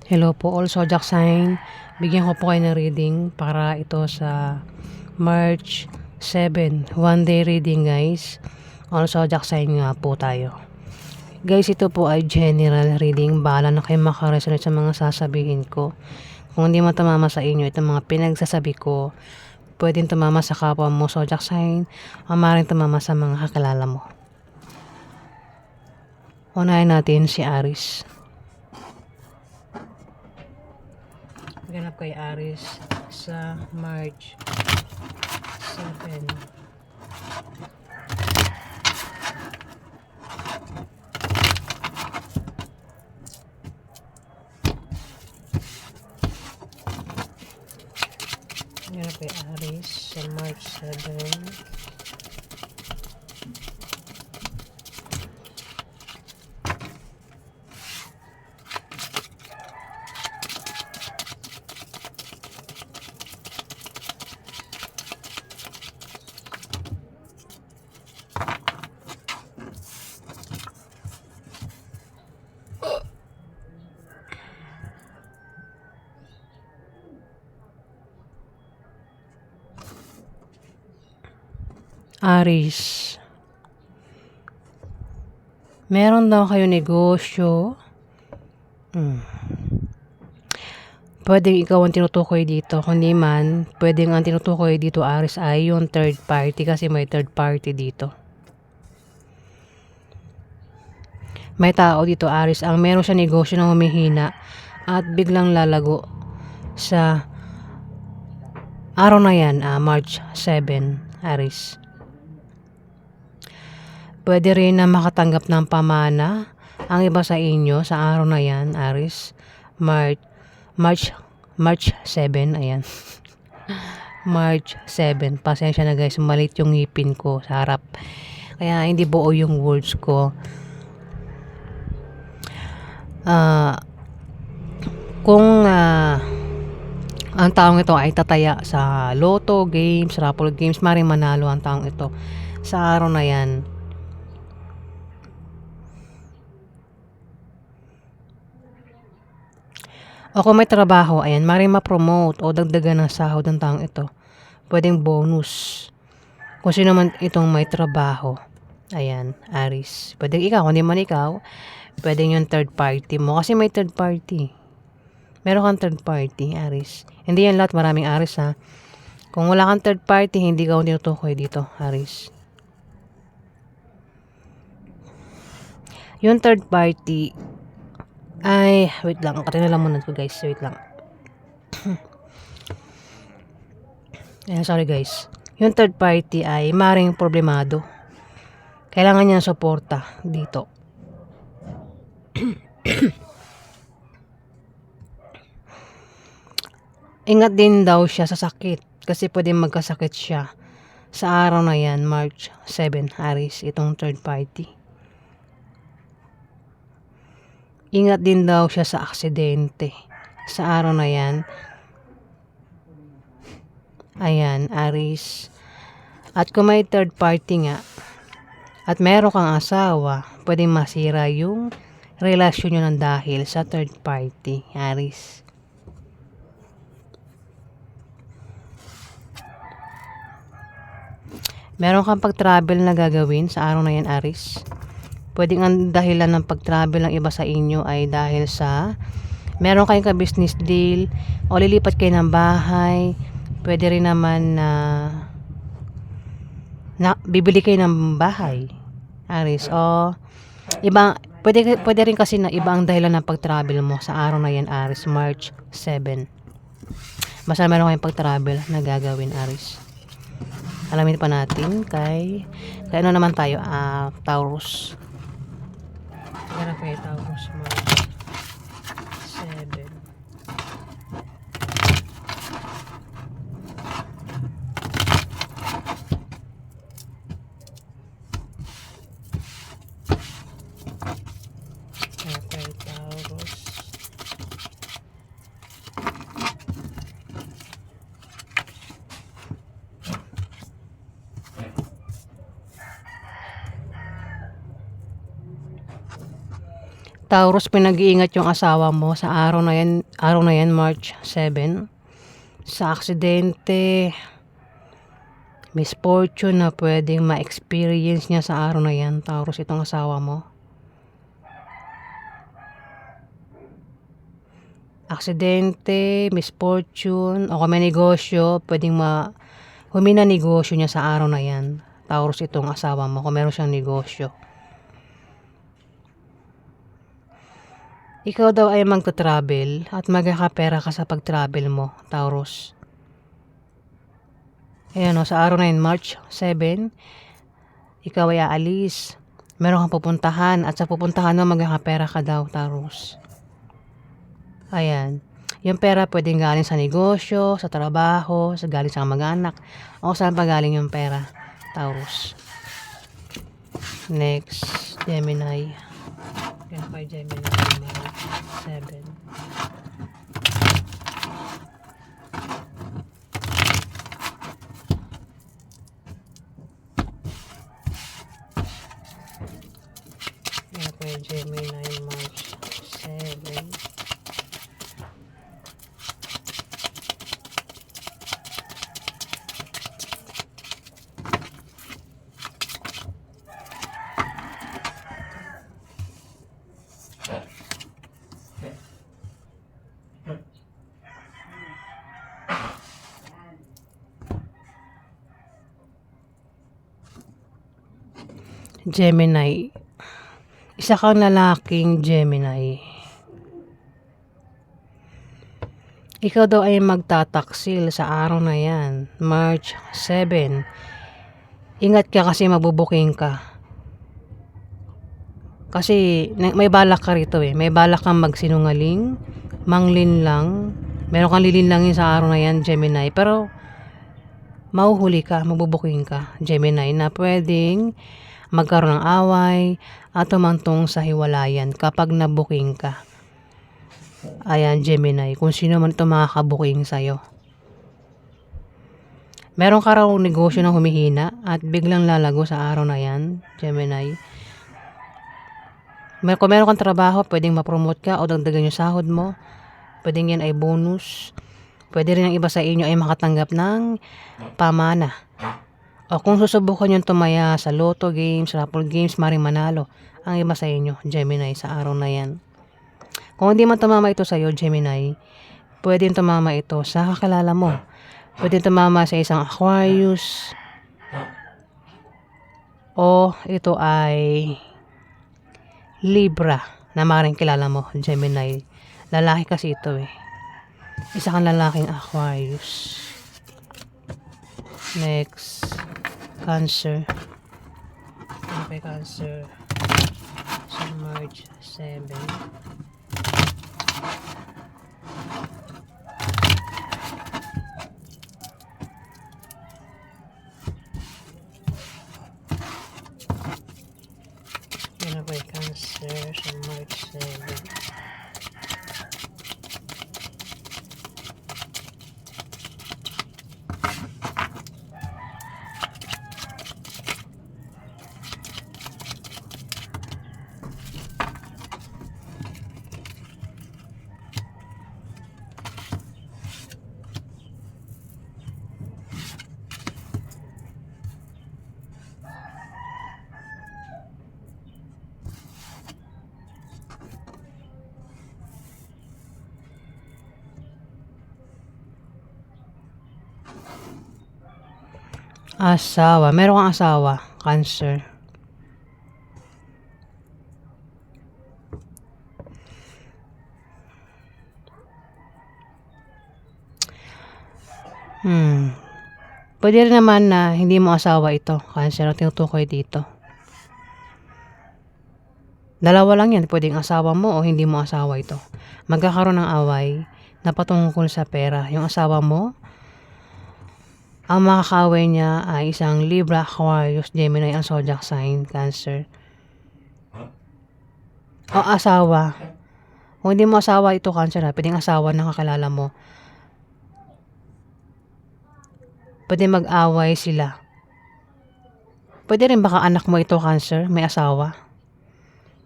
Hello po all zodiac sign. Bigyan ko po kayo ng reading para ito sa March 7. One day reading guys. All zodiac sign nga po tayo. Guys, ito po ay general reading. Bahala na kayo makaresonate sa mga sasabihin ko. Kung hindi mo tumama sa inyo, itong mga pinagsasabi ko, pwedeng tumama sa kapwa mo zodiac sign o maaaring tumama sa mga kakilala mo. Unahin natin si Aries. Ganap kay Aries sa March 7. Ganap kay Aries sa March 7. Aries, meron daw kayo negosyo. Pwedeng ikaw ang tinutukoy dito. Kundi man, pwedeng ang tinutukoy dito Aries ay yung third party kasi may third party dito. May tao dito Aries ang meron siya negosyo na humihina at biglang lalago sa araw na yan, March 7, Aries. Pwede rin na makatanggap ng pamana ang iba sa inyo sa araw na yan, Aries. March 7, ayan. March 7. Pasensya na guys, malit yung ngipin ko sa harap. Kaya hindi buo yung words ko. Kung ang taong ito ay tataya sa Lotto games, Raffle games, maring manalo ang taong ito sa araw na yan. O kung may trabaho, ayan, maring ma-promote o dagdagan ng sahod ng taong ito. Pwedeng bonus. Kung sino man itong may trabaho. Ayan, Aries. Pwedeng ikaw, kung di man ikaw, pwedeng yung third party mo. Kasi may third party. Meron kang third party, Aries. Hindi yan lahat, maraming Aries ha. Kung wala kang third party, hindi ka tinutukoy dito, Aries. Yung third party, ay, wait lang. Katinalan muna ko guys. Wait lang. Ayan, sorry guys. Yung third party ay maring problemado. Kailangan niya ng suporta dito. Ingat din daw siya sa sakit. Kasi pwede magkasakit siya. Sa araw na yan, March 7, Aries, itong third party. Ingat din daw siya sa aksidente. Sa araw na yan. Ayan, Aries. At kung may third party nga, at meron kang asawa, pwedeng masira yung relasyon nyo ng dahil sa third party, Aries. Meron kang pag-travel na gagawin sa araw na yan, Aries. Pwedeng ang dahilan ng pag-travel ng iba sa inyo ay dahil sa meron kayong ka-business deal o lilipat kayo ng bahay. Pwede rin naman na bibili kayo ng bahay, Aries. O iba, pwede rin kasi na iba ang dahilan ng pag-travel mo sa araw na yan, Aries, March 7. Basta meron kayong pag-travel na gagawin, Aries. Alamin pa natin kay ano naman tayo, Taurus. Meron kayo Taurus, March 7. Okay, Taurus. Taurus, pinag-iingat yung asawa mo sa araw na yan, March 7. Sa aksidente, misfortune na pwedeng ma-experience niya sa araw na yan, Taurus, itong asawa mo. Aksidente, misfortune, o kung may negosyo, pwedeng humina negosyo niya sa araw na yan, Taurus, itong asawa mo, kung meron siyang negosyo. Ikaw daw ay magta-travel at magkakapera ka sa pag-travel mo, Taurus. Ayan o, sa araw na yun, March 7, ikaw ay aalis. Meron kang pupuntahan at sa pupuntahan mo magkakapera ka daw, Taurus. Ayan. Yung pera pwedeng galing sa negosyo, sa trabaho, galing sa mag-anak, o saan pa galing yung pera, Taurus. Next, Gemini. Yan pa Gemini, March 7. Yan pa Gemini, March 7. Gemini. Isa kang lalaking Gemini. Ikaw daw ay magtataksil sa araw na yan, March 7. Ingat ka kasi mabubuking ka. Kasi may balak ka rito eh. May balak kang magsinungaling, manglinlang. Meron kang lilinlangin sa araw na yan, Gemini. Pero mahuhuli ka, mabubuking ka, Gemini, na pwedeng magkaroon ng away at tumantong sa hiwalayan kapag nabuking ka. Ayan, Gemini, kung sino man ito makakabuking sa'yo. Meron ka raw negosyo na humihina at biglang lalago sa araw na yan, Gemini. Kung meron kang trabaho, pwedeng ma-promote ka o dagdagan yung sahod mo. Pwedeng yan ay bonus. Pwede rin ang iba sa inyo ay makatanggap ng pamana. O kung susubukan yung tumaya sa Lotto games, Raffle games, maring manalo ang iba sa inyo, Gemini, sa araw na yan. Kung hindi man tumama ito sa'yo, Gemini, pwede tumama ito sa kakilala mo. Pwede tumama sa isang Aquarius. O ito ay Libra na maring kilala mo, Gemini. Lalaki kasi ito eh. Isa kang lalaking Aquarius. Next, Cancer. Okay, Cancer. Sa March 7. Yan ako ay Cancer sa March 7. Asawa. Meron kang asawa, Cancer. Pwede rin naman na hindi mo asawa ito, Cancer, ang tinutukoy dito. Dalawa lang yan, pwedeng asawa mo o hindi mo asawa ito. Magkakaroon ng away na patungkol sa pera. Yung asawa mo, ang makakaaway niya ay isang Libra, Aquarius, Gemini, ang zodiac sign, Cancer. O asawa. Kung hindi mo asawa ito, Cancer, pwedeng asawa ng kakilala mo. Pwede mag-away sila. Pwede rin baka anak mo ito, Cancer, may asawa.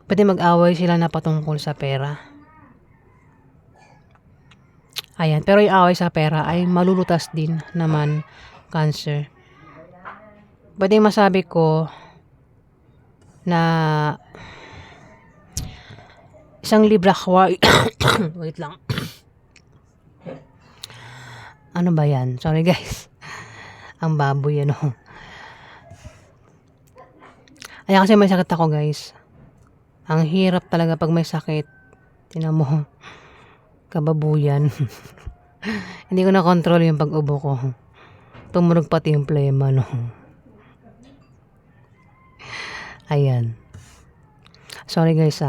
Pwede mag-away sila na patungkol sa pera. Ayan, pero yung away sa pera ay malulutas din naman, Cancer. Pwede masabi ko na isang Libra wait lang. Ano ba yan? Sorry guys. Ang baboy ano. Ayan kasi may sakit ako guys. Ang hirap talaga pag may sakit. Tinan mo. Kababuyan. Hindi ko na control yung pag-ubo ko. Tumunog pati yung plema no. Ayan. Sorry guys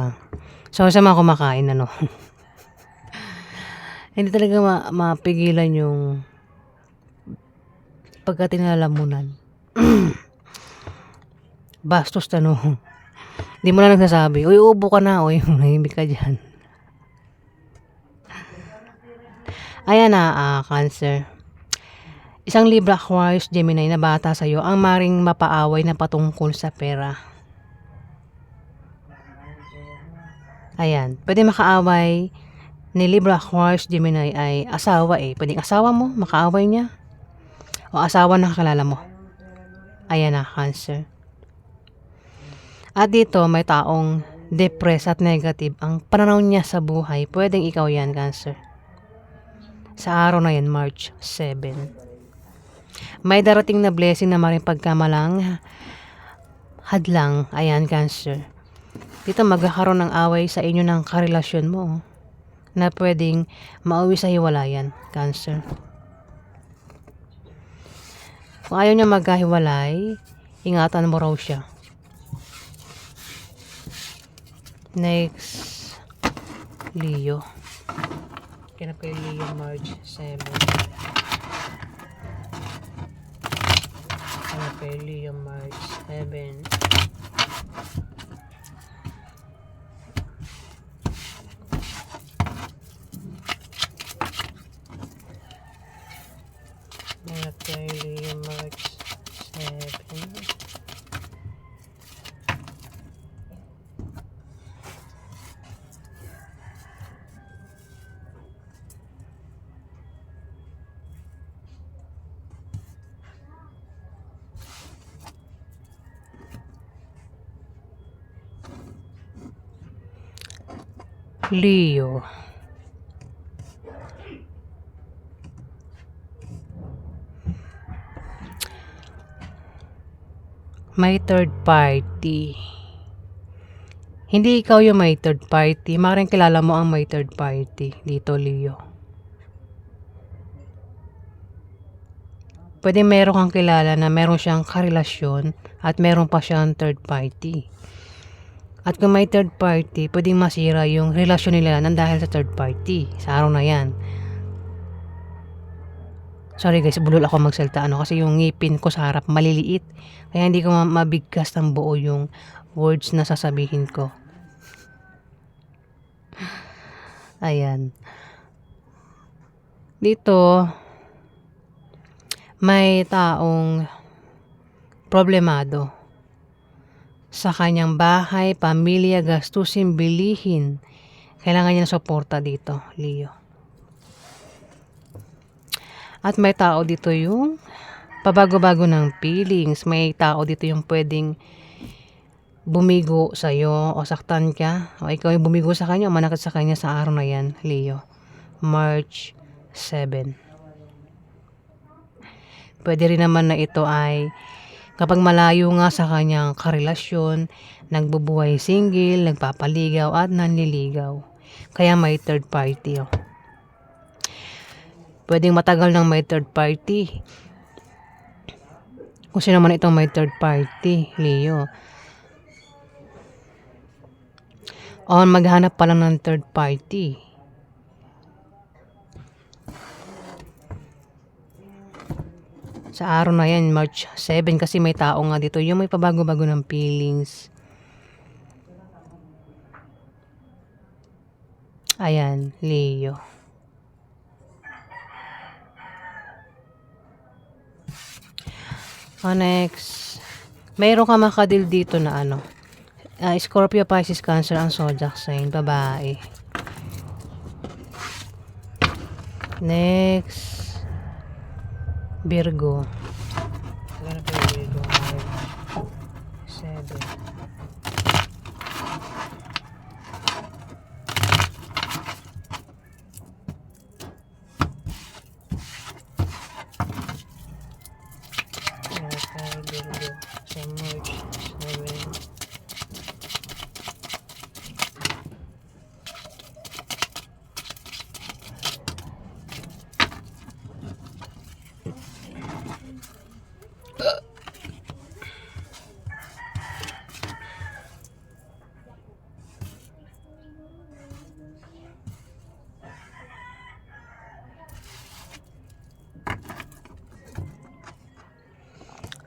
Sorry sa mga kumakain ano. Hindi talaga mapigilan yung pagkatinalamunan. Bastos na no. Hindi mo na nagsasabi, uy, ubo ka na, uy, nahimik ka dyan. Ayan na, Cancer. Isang Libra, Aquarius, Gemini na bata sa'yo ang maring mapaaway na patungkol sa pera. Ayan, pwede makaaway ni Libra, Aquarius, Gemini ay asawa Pwedeng asawa mo, makaaway niya. O asawa na kakilala mo. Ayan na, Cancer. At dito, may taong depressed at negative ang pananaw niya sa buhay. Pwedeng ikaw yan, Cancer. Sa araw na yan, March 7. May darating na blessing na maring pagkamalang hadlang. Ayan, Cancer. Dito magkakaroon ng away sa inyo ng karelasyon mo na pwedeng mauwi sa hiwalayan, Cancer. Kung ayaw niya magkahiwalay, ingatan mo raw siya. Next, Leo. Kinap kay Leo, March 7. Kinap kay Leo, March 7. Kinap kay Leo, March 7. Leo. May third party. Hindi ikaw yung may third party. Maring kilala mo ang may third party dito, Leo. Pwede meron kang kilala na meron siyang karelasyon at meron pa siyang third party. At kung may third party, pwedeng masira yung relasyon nila nang dahil sa third party. Sa araw na yan. Sorry guys, bulol ako magsalita kasi yung ngipin ko sa harap maliliit. Kaya hindi ko mabigkas ng buo yung words na sasabihin ko. Ayan. Dito, may taong problemado sa kanyang bahay, pamilya, gastusin, bilihin. Kailangan niya ng suporta dito, Leo. At may tao dito yung pabago-bago ng feelings. May tao dito yung pwedeng bumigo sa'yo o saktan ka. O ikaw yung bumigo sa kanya o manakit sa kanya sa araw na yan, Leo. March 7. Pwede rin naman na ito ay kapag malayo nga sa kanyang karelasyon, nagbubuhay single, nagpapaligaw at nanliligaw. Kaya may third party. Pwedeng matagal ng may third party. Kung sino man itong may third party, Leo. O maghanap pa lang ng third party. Sa araw na yan, March 7, kasi may tao nga dito, yung may pabago-bago ng feelings. Ayan, Leo. Next, mayroon ka makadil dito na Scorpio, Pisces, Cancer ang zodiac sign, babae. Next, Virgo. Ano pa yung Virgo? 7. Ano pa yung Virgo? Sa March 7.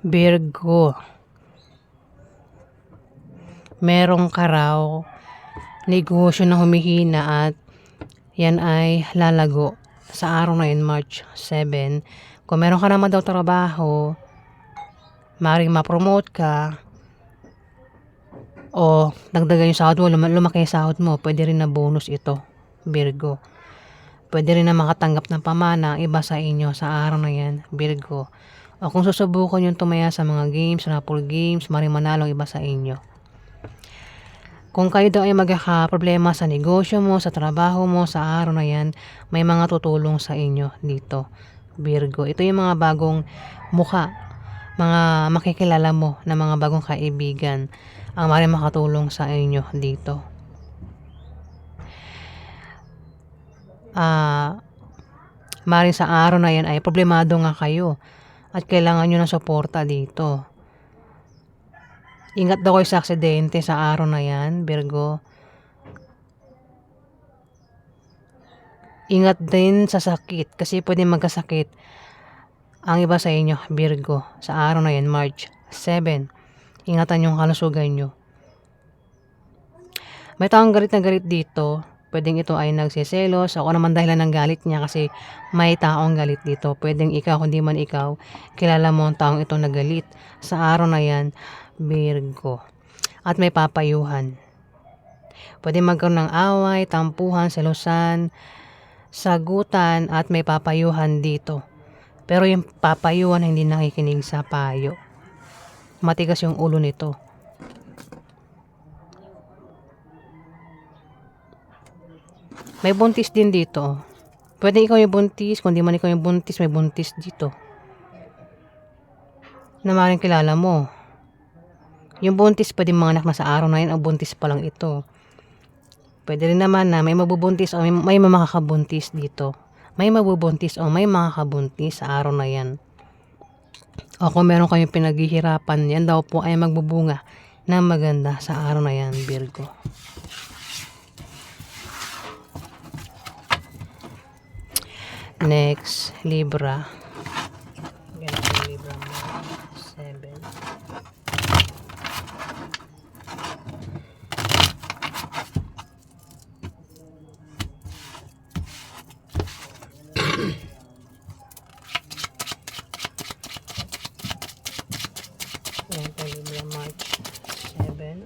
Virgo, merong ka raw negosyo na humihina at yan ay lalago sa araw na yun, March 7. Kung meron ka naman daw trabaho, maaaring ma-promote ka o dagdagan yung sahod mo, lumaki yung sahod mo, pwede rin na bonus ito, Virgo. Pwede rin na makatanggap ng pamana ang iba sa inyo sa araw na yan, Virgo. O kung susubukan yung tumaya sa mga games, raffle games, maring manalo ang iba sa inyo. Kung kayo daw ay magkakaproblema sa negosyo mo, sa trabaho mo, sa araw na yan, may mga tutulong sa inyo dito, Virgo. Ito yung mga bagong mukha, mga makikilala mo na mga bagong kaibigan ang maring makatulong sa inyo dito. Maring sa araw na yan ay problemado nga kayo at kailangan nyo ng suporta dito. Ingat daw kayo sa aksidente sa araw na yan, Virgo. Ingat din sa sakit kasi pwede magkasakit ang iba sa inyo, Virgo, sa araw na yan, March 7. Ingatan yung kalusugan nyo. May taong galit na galit dito. Pwedeng ito ay nagsiselos. Ako naman dahilan ng galit niya kasi may taong galit dito. Pwedeng ikaw, kundi man ikaw, kilala mo ang taong ito na galit. Sa araw na yan, Virgo. At may papayuhan. Pwede magkaroon ng away, tampuhan, selosan, sagutan, at may papayuhan dito. Pero yung papayuhan hindi nakikinig sa payo. Matigas yung ulo nito. May buntis din dito. Pwede ikaw yung buntis, kung di man ikaw yung buntis, may buntis dito. Na maaaring kilala mo. Yung buntis pwede mga anak na sa araw na yun, o buntis pa lang ito. Pwede rin naman na may mabubuntis o may makakabuntis dito. May mabubuntis o may makakabuntis sa araw na yan. O kung meron kayong pinaghihirapan, yan daw po ay magbubunga na maganda sa araw na yan, Virgo. Next, Libra. Ganito yung Libra mo. 7. Ganito yung Libra, March 7.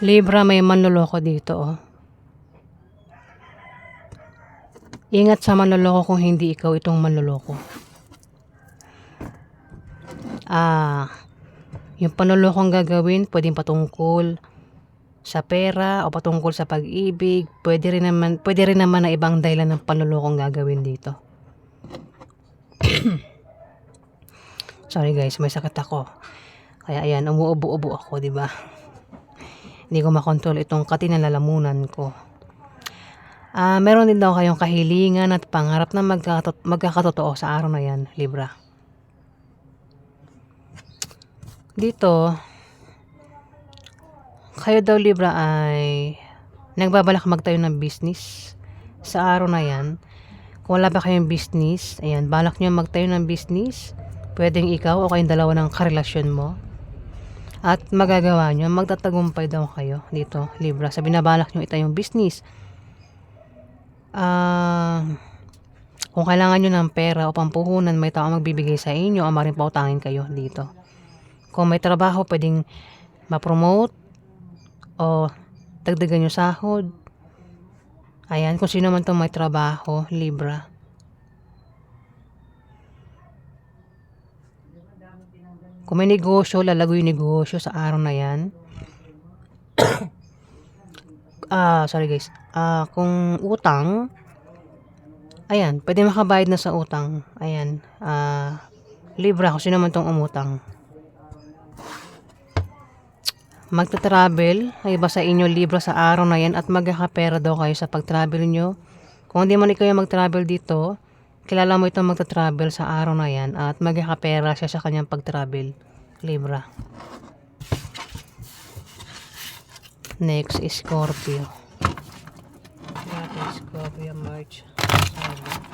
Libra, may manloloko dito, oh. Ingat sa manloloko kung hindi ikaw itong manloloko. Yung panlolokong gagawin, pwedeng patungkol sa pera o patungkol sa pag-ibig. Pwede rin naman na ibang dahilan ng panlolokong gagawin dito. Sorry guys, may sakit ako. Kaya ayan, umuubo-ubo ako, di ba? Hindi ko makontrol itong katinalalamunan ko. Meron din daw kayong kahilingan at pangarap na magkakatotoo sa araw na yan, Libra. Dito, kayo daw, Libra, ay nagbabalak magtayo ng business sa araw na yan. Kung wala ba kayong business, ayan, balak nyo magtayo ng business, pwedeng ikaw o kayong dalawa ng karelasyon mo. At magagawa nyo, magtatagumpay daw kayo dito, Libra. Sa binabalak nyo itayong business. Kung kailangan nyo ng pera o pampuhunan, may tao magbibigay sa inyo o maring pautangin kayo dito. Kung may trabaho, pwedeng ma-promote o dagdagan nyo sahod. Ayan, kung sino man itong may trabaho, Libra. Kung may negosyo, lalago yung negosyo sa araw na yan. Sorry guys. Kung utang, ayan, pwede makabayad na sa utang. Ayan, Libra, kung sino man itong umutang. Magta-travel, ay iba sa inyo, Libra, sa araw na yan at magkakapera daw kayo sa pag-travel nyo. Kung hindi man ikaw yung mag-travel dito, kilala mo itong magta-travel sa araw na yan at magkakapera siya sa kanyang pag-travel, Libra. Next is Scorpio. Scorpio, March 7.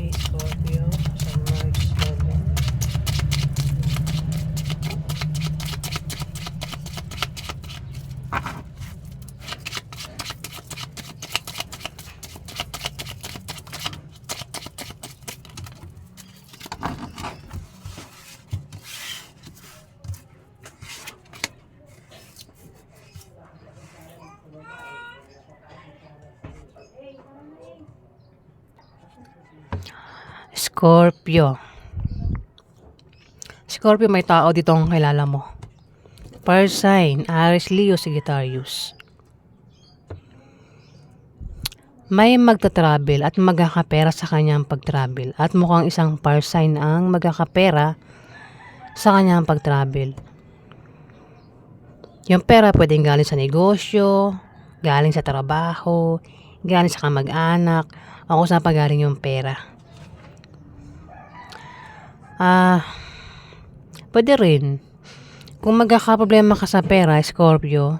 Scorpio sa March 7. Scorpio. Scorpio, may tao dito ang kilala mo. First sign, Aries, Leo, Sagittarius. May magta-travel at magkakapera sa kanyang pag-travel. At mukhang isang first sign ang magkakapera sa kanyang pag-travel. Yung pera pwedeng galing sa negosyo, galing sa trabaho, galing sa kamag-anak, o kung saan pa galing yung pera. Pwede rin. Kung magkakaproblema ka sa pera, Scorpio,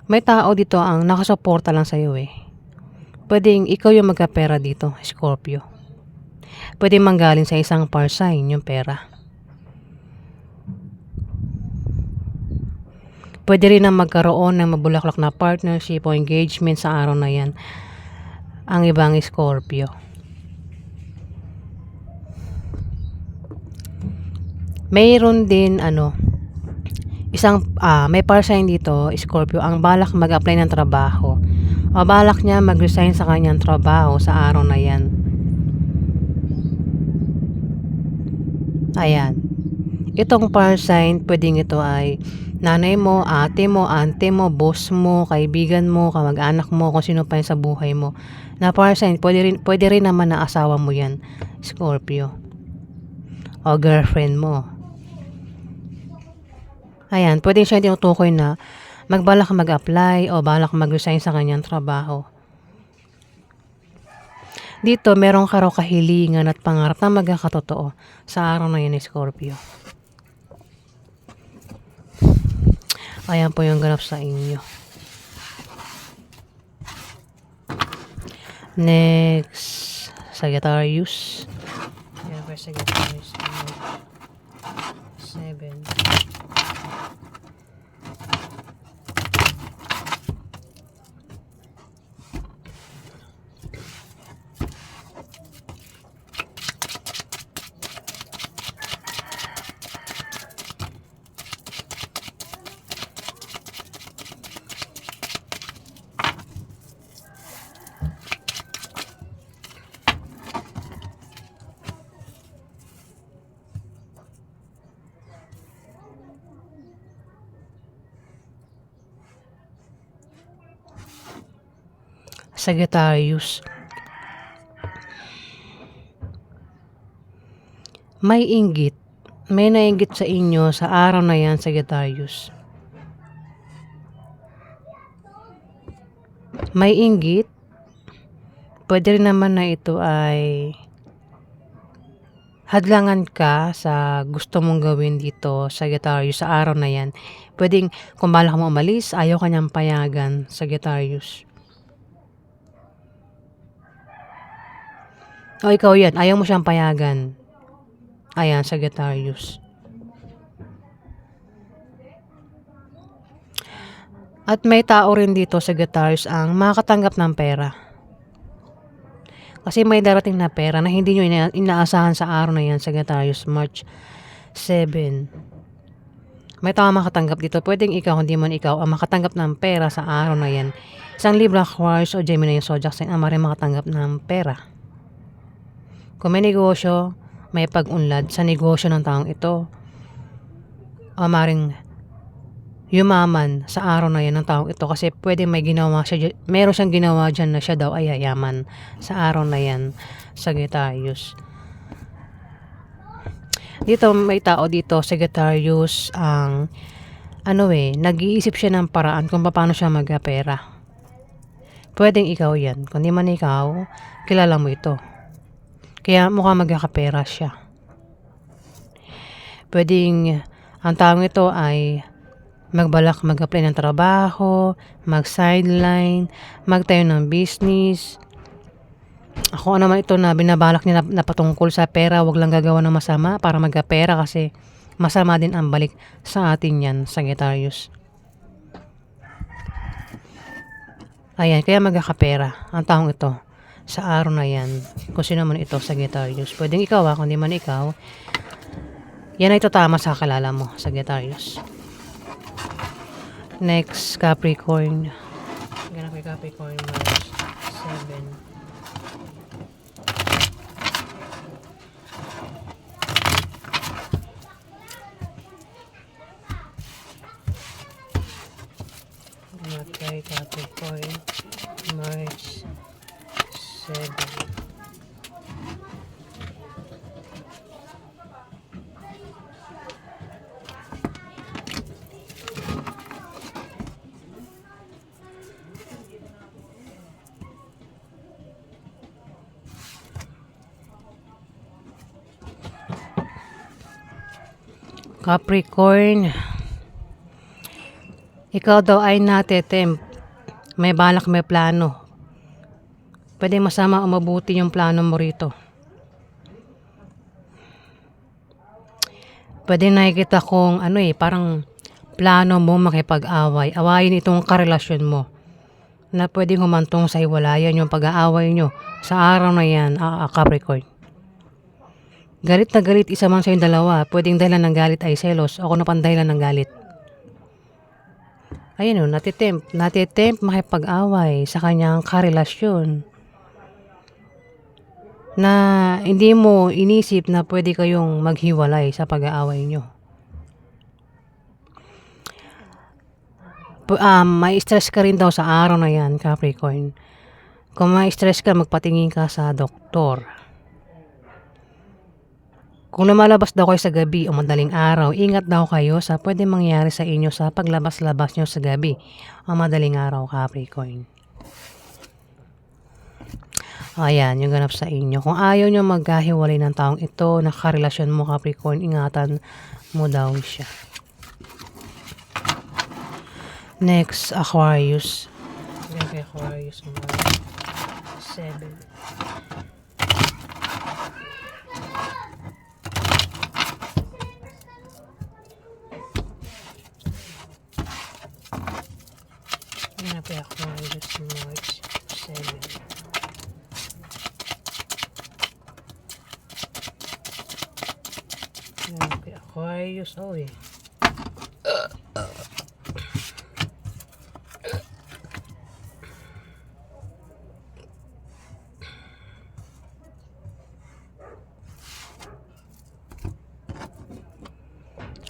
may tao dito ang nakasuporta lang sa'yo eh. Pwedeng ikaw yung magkapera dito, Scorpio. Pwede manggaling sa isang first sign yung pera. Pwede rin na magkaroon ng mabulaklak na partnership o engagement sa araw na yan ang ibang Scorpio. Mayroon din may first sign dito, Scorpio, ang balak mag-apply ng trabaho o balak niya mag-resign sa kanyang trabaho sa araw na yan. Ayan. Itong first sign, pwedeng ito ay nanay mo, ate mo, ante mo, boss mo, kaibigan mo, kamag-anak mo, kung sino pa yan sa buhay mo. Na first sign, pwede rin naman na asawa mo yan, Scorpio. O girlfriend mo. Ayan, pwede siya tinutukoy na magbalak mag-apply o balak mag-resign sa kanyang trabaho. Dito, merong ka raw kahilingan at pangarap na magkakatotoo sa araw na yun, Scorpio. Ayan po yung ganap sa inyo. Next, Sagittarius. Ayan po, Sagittarius. 7. Sagittarius. May inggit. May nainggit sa inyo sa araw na yan, Sagittarius. May inggit. Pwede rin naman na ito ay hadlangan ka sa gusto mong gawin dito sa Sagittarius sa araw na yan, puwedeng kung balak mo umalis, ayaw ka niyang payagan, Sagittarius. O ikaw yan, ayaw mo siyang payagan. Ayan, Sagittarius. At may tao rin dito, Sagittarius, ang makakatanggap ng pera. Kasi may darating na pera na hindi nyo inaasahan sa araw na yan, Sagittarius, March 7. May tao makatanggap dito. Pwedeng ikaw, hindi man ikaw, ang makatanggap ng pera sa araw na yan. Isang Libra, Aquarius o Gemini yung zodiac sign ang maaaring makatanggap ng pera. Kung may negosyo, may pag-unlad sa negosyo ng taong ito. O maaaring yumaman sa araw na yan ng taong ito kasi pwede may ginawa siya, meron siyang ginawa dyan na siya daw ay yayaman sa araw na yan, Sagittarius. Dito may tao dito, Sagittarius, ang nag-iisip siya ng paraan kung paano siya magkapera. Pwedeng ikaw yan. Kung di man ikaw, kilala mo ito. Kaya mukhang magkakapera siya. Pwedeng ang taong ito ay magbalak mag-apply ng trabaho, mag-sideline, magtayo ng business. Ako naman ito na binabalak niya na patungkol sa pera, wag lang gagawa ng masama para magkapera kasi masama din ang balik sa atin yan, Sagittarius. Ayan, kaya magkakapera ang taong ito sa araw na yan. Kung sino man ito, Sagittarius. Pwedeng ikaw kung di man ikaw, yan ay tama sa kalala mo, Sagittarius. Next, Capricorn. Ganap kay Capricorn, March 7. Ganap kay Capricorn, March 7. Capricorn, ikaw daw ay natetempt. May balak, may plano. Pwede masama o mabuti yung plano mo rito. Pwede nakikita kong parang plano mo makipag-away. Awayin itong karelasyon mo. Na pwedeng humantong sa hiwalayan yung pag-aaway nyo sa araw na yan, Capricorn. Galit na galit isa man sa yung dalawa. Pwedeng dahilan ng galit ay selos o kung pang dahilan ng galit. Ayun natitempt makipag-away sa kanyang karelasyon. Na hindi mo inisip na pwede kayong maghiwalay sa pag-aaway nyo. May stress ka rin daw sa araw na yan, Capricorn. Kung may stress ka, magpatingin ka sa doktor. Kung lumalabas daw kayo sa gabi o madaling araw, ingat daw kayo sa pwede mangyari sa inyo sa paglabas-labas nyo sa gabi o madaling araw, Capricorn. Ayan, yung ganap sa inyo. Kung ayaw nyo magkahiwalay ng taong ito, nakarelasyon mo, Capricorn, ingatan mo daw siya. Next, Aquarius. Okay, Aquarius, 7. Okay, Aquarius, March 7. Okay, Aquarius,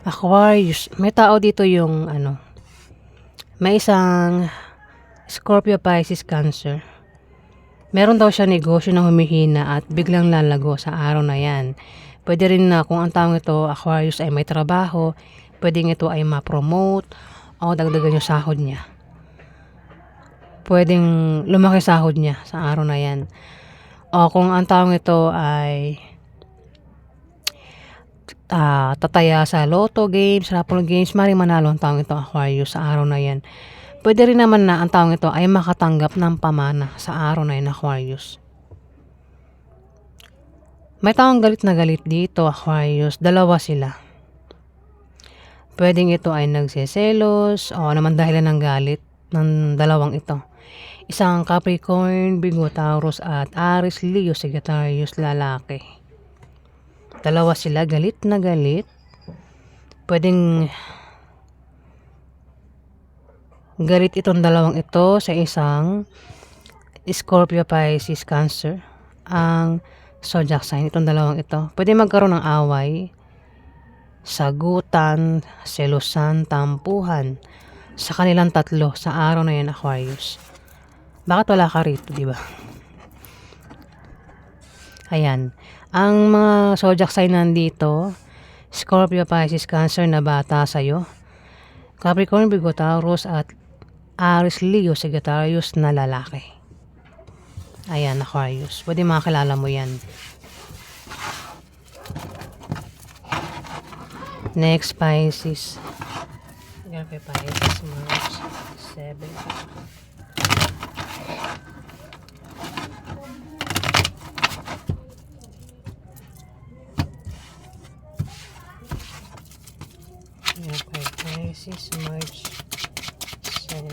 Aquarius, may tao dito yung may isang Scorpio, Pisces, Cancer. Meron daw siya negosyo na humihina at biglang lalago sa araw na yan. Pwede rin na kung ang taong ito, Aquarius, ay may trabaho, pwedeng ito ay ma-promote o dagdagan yung sahod niya. Pwedeng lumaki sahod niya sa araw na yan. O kung ang taong ito ay tataya sa lotto games, raffle games, maaaring manalo ang taong ito, Aquarius, sa araw na yan. Pwede rin naman na ang taong ito ay makatanggap ng pamana sa araw na yan, Aquarius. May taong galit na galit dito, Aquarius. Dalawa sila. Pwedeng ito ay nagseselos o naman dahilan ng galit ng dalawang ito. Isang Capricorn, Virgo, Taurus at Aries, Leo, Sagittarius, lalaki. Dalawa sila, galit na galit. Pwedeng galit itong dalawang ito sa isang Scorpio, Pisces, Cancer. Ang zodiac sign, itong dalawang ito. Pwede magkaroon ng away, sagutan, selusan, tampuhan sa kanilang tatlo sa araw na yan, Aquarius. Bakit wala ka rito, di ba? Ayan. Ang mga zodiac sign nandito, Scorpio, Pisces, Cancer na bata sa'yo. Capricorn, Virgo, Taurus at Aries, Leo, Sagittarius na lalaki. Ayan, Aquarius. Pwede makakilala mo yan. Next, Pisces. Ganun kay Pisces, March 7. Okay, Pisces, March 7.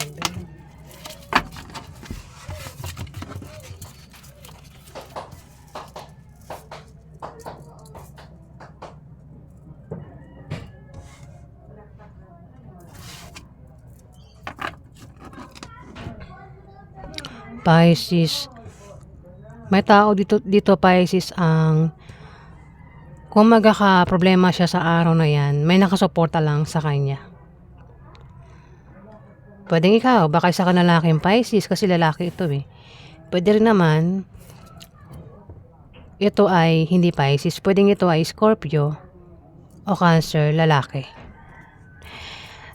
Pisces. May tao dito Pisces ang kung magkaka-problema siya sa araw na yan, may nakasuporta lang sa kanya. Pwedeng ikaw, baka isa ka na lalaking Pisces kasi lalaki ito eh. Pwede rin naman, ito ay hindi Pisces. Pwedeng ito ay Scorpio o Cancer, lalaki.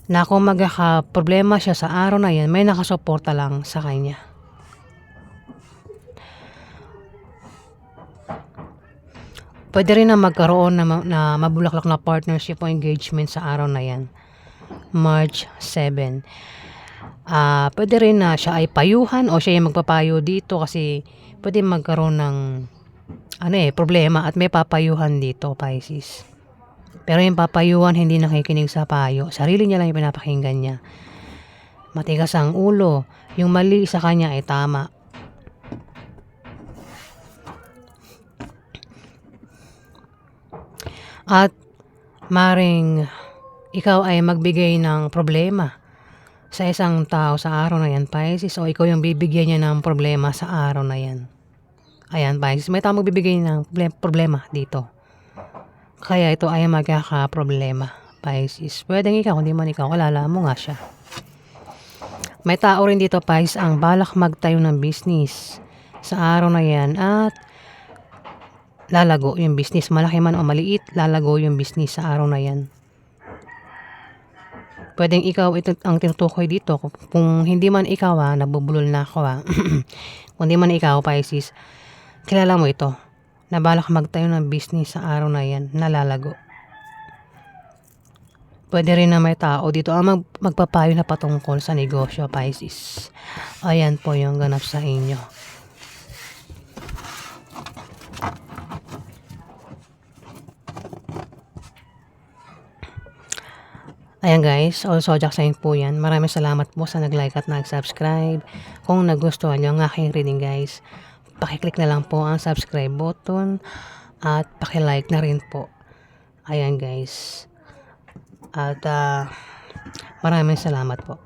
Na kung magkaka-problema siya sa araw na yan, may nakasuporta lang sa kanya. Pwede rin na magkaroon na mabulaklak na partnership o engagement sa araw na yan. March 7. Pwede rin na siya ay payuhan o siya ay magpapayo dito kasi pwede magkaroon ng problema at may papayuhan dito, Pisces. Pero yung papayuhan hindi nakikinig sa payo. Sarili niya lang yung pinapakinggan niya. Matigas ang ulo. Yung mali sa kanya ay tama. At maring ikaw ay magbigay ng problema sa isang tao sa araw na yan, Pisces, o ikaw yung bibigyan niya ng problema sa araw na yan. Ayan, Pisces, may tao magbibigay ng problema dito. Kaya ito ay magkaka-problema, Pisces. Pwedeng ikaw, hindi man ikaw, kalala mo nga siya. May tao rin dito, Pisces, ang balak magtayo ng business sa araw na yan at lalago yung business, malaki man o maliit, lalago yung business sa araw na yan. Pwedeng ikaw ito ang tinutukoy dito. Kung hindi man ikaw nabubulol na ako kung hindi man ikaw, Pisces, kilala mo ito, na balak magtayo ng business sa araw na yan, nalalago. Pwede rin na may tao dito ang magpapayo na patungkol sa negosyo, Pisces. Ayan po yung ganap sa inyo. Ayan guys, all zodiac sign po yan. Maraming salamat po sa nag-like at nag-subscribe. Kung nagustuhan nyo ang aking reading guys, pakiclick na lang po ang subscribe button at pakilike na rin po. Ayan guys. At maraming salamat po.